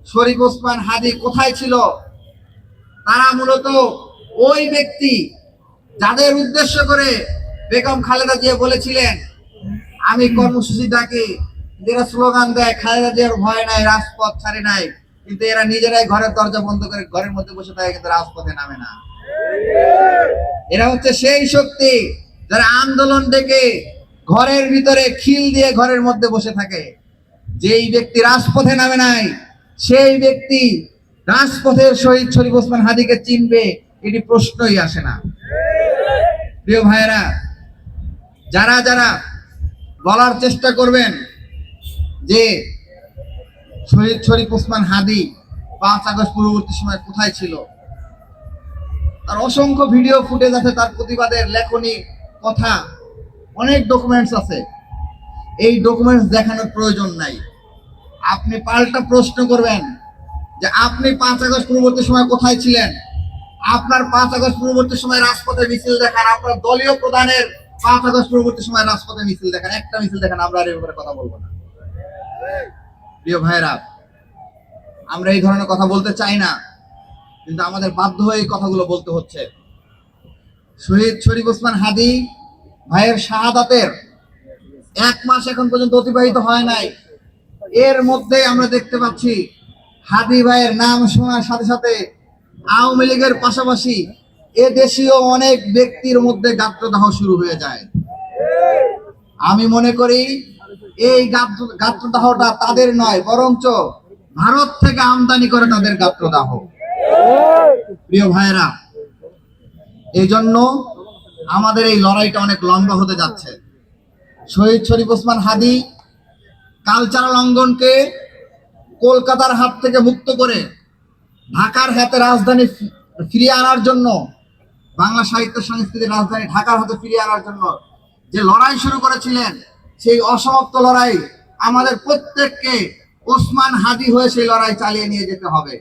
শরীফ ওসমান হাদী কোথায় ছিল? তারা মূলত ওই ব্যক্তি যাদের উদ্দেশ্য করে বেগম খালেদা জিয়া বলেছিলেন আমি কর্মসূচি ডাকি, যারা স্লোগান দেয় খালেদা জিয়ার ভয় নাই, রাজপথ ছাড়ে নাই, কিন্তু এরা নিজেরাই ঘরের দরজা বন্ধ করে ঘরের মধ্যে বসে থাকে, কিন্তু রাজপথে নামে না। এরা হচ্ছে সেই শক্তি যারা আন্দোলন ডেকে ঘরের ভিতরে খিল দিয়ে ঘরের মধ্যে বসে থাকে। যেই ব্যক্তি রাজপথে নামে নাই, সেই ব্যক্তি রাজপথের শহীদ শরীফ ওসমান হাদীকে চিনবে, এটি প্রশ্নই আসে না। প্রিয় ভাইয়েরা, যারা যারা বলার চেষ্টা করবেন যে শহীদ শরীফ ওসমান হাদী 5 আগস্ট পূর্ববর্তী সময় কোথায় ছিল, তার অসংখ্য ভিডিও ফুটেজ আছে, তার প্রতিবাদের লেখনী, কথা, অনেক ডকুমেন্টস আছে। এই ডকুমেন্টস দেখানোর প্রয়োজন নাই। আপনি পাল্টা প্রশ্ন করবেন যে আপনি 5 আগস্ট পূর্ববর্তী সময় কোথায় ছিলেন? আপনার 5 আগস্ট পূর্ববর্তী সময় রাজপথে মিছিল দেখান, আপনার দলীয় প্রধানের 5 আগস্ট পূর্ববর্তী সময় রাজপথে মিছিল দেখান, একটা মিছিল দেখান, আমরা আর এর ব্যাপারে কথা বলবো না। প্রিয় ভাইরা, আমরা এই ধরনের কথা বলতে চাই না, কিন্তু আমাদের বাধ্য হয়ে এই কথাগুলো বলতে হচ্ছে। শহীদ শরীফ ওসমান হাদী ভাইয়ের শাহাদাতের 1 মাস এখন পর্যন্ত অতিবাহিত হয় নাই। এর মধ্যে আমরা দেখতে পাচ্ছি হাদী ভাইয়ের নাম শোনার সাথে সাথে আওয়ামী লীগের পাশাপাশি এ দেশীয় অনেক ব্যক্তির মধ্যে গাত্রদাহ শুরু হয়ে যায়। আমি মনে করি এই গাত্রদাহটা তাদের নয়, বরঞ্চ ভারত থেকে আমদানি করে তাদের গাত্রদাহ। প্রিয় ভাইরা, এই জন্য আমাদের এই লড়াইটা অনেক লম্বা হতে যাচ্ছে। শহীদ শরীফ ওসমান হাদী কালচারাল অঙ্গনকে কলকাতার হাত থেকে মুক্ত করে ঢাকার হাতে রাজধানী ফিরিয়ে আনার জন্য, বাংলা সাহিত্য সংস্কৃতির রাজধানী ঢাকার হাতে ফিরিয়ে আনার জন্য যে লড়াই শুরু করেছিলেন, সেই অসমাপ্ত লড়াই আমাদের প্রত্যেককে ওসমান হাদী হয়ে সেই লড়াই চালিয়ে নিয়ে যেতে হবে।